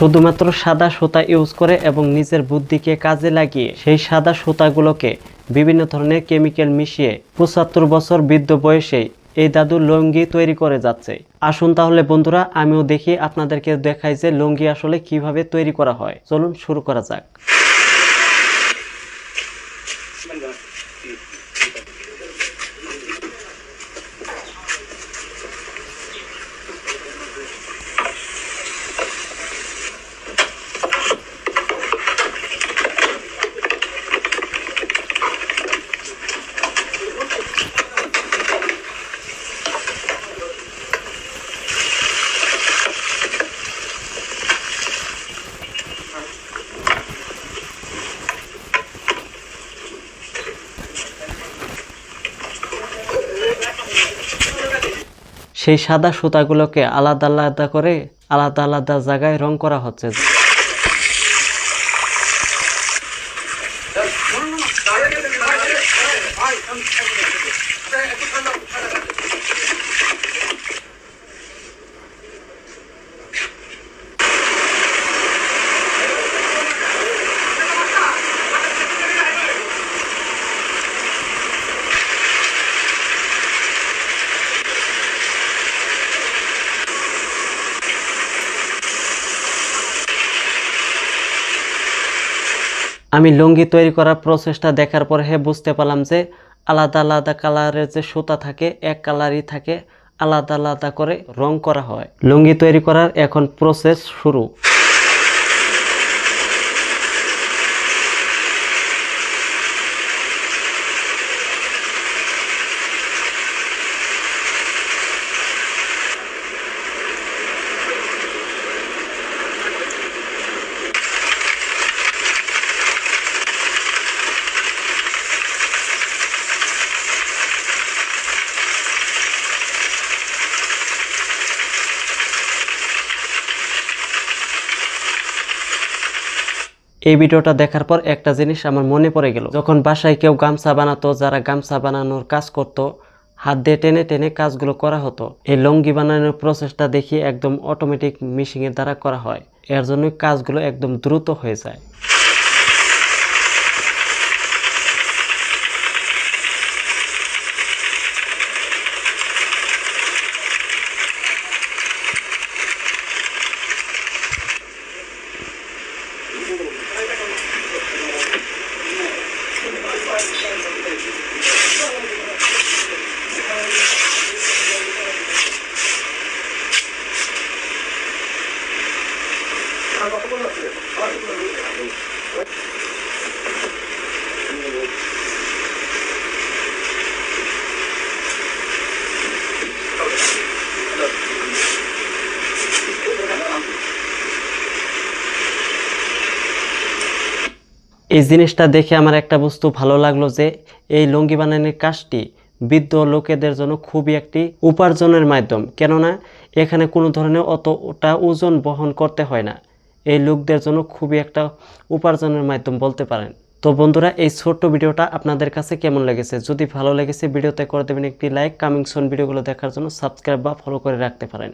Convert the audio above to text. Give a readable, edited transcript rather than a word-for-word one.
শুধুমাত্র সাদা সুতা ইউজ করে এবং নিজের বুদ্ধিকে কাজে লাগিয়ে সেই সাদা সুতাগুলোকে বিভিন্ন ধরনের কেমিক্যাল মিশিয়ে ৭৫ বছর বৃদ্ধ বয়সে এই দাদু লুঙ্গি তৈরি করে যাচ্ছে। আসুন তাহলে বন্ধুরা আমিও দেখি, আপনাদেরকে দেখাই যে লুঙ্গি আসলে কিভাবে তৈরি করা হয়। চলুন শুরু করা যাক। সেই সাদা সুতাগুলোকে আলাদা আলাদা করে আলাদা আলাদা জায়গায় রং করা হচ্ছে। আমি লুঙ্গি তৈরি করার প্রসেসটা দেখার পর বুঝতে পারলাম যে আলাদা আলাদা কালারের যে সুতা থাকে এক কালারই থাকে, আলাদা আলাদা করে রং করা হয়। লুঙ্গি তৈরি করার এখন প্রসেস শুরু। এই ভিডিওটা দেখার পর একটা জিনিস আমার মনে পড়ে গেল, যখন বাসায় কেউ গামছা বানাতো, যারা গামছা বানানোর কাজ করত, হাত দিয়ে টেনে টেনে কাজগুলো করা হতো। এই লুঙ্গি বানানোর প্রসেসটা দেখি একদম অটোমেটিক মেশিনের দ্বারা করা হয়, এর জন্য কাজগুলো একদম দ্রুত হয়ে যায়। এই জিনিসটা দেখে আমার একটা বস্তু ভালো লাগলো যে এই লুঙ্গি বানানোর কাজটি বৃদ্ধ লোকেদের জন্য খুবই একটি উপার্জনের মাধ্যম, কেননা এখানে কোনো ধরনের অতটা ওজন বহন করতে হয় না। এই লোকদের জন্য খুবই একটা উপার্জনের মাধ্যম বলতে পারেন। তো বন্ধুরা, এই ছোট্ট ভিডিওটা আপনাদের কাছে কেমন লেগেছে? যদি ভালো লেগেছে ভিডিওতে করে দেবেন একটি লাইক। কামিং সুন ভিডিওগুলো দেখার জন্য সাবস্ক্রাইব বা ফলো করে রাখতে পারেন।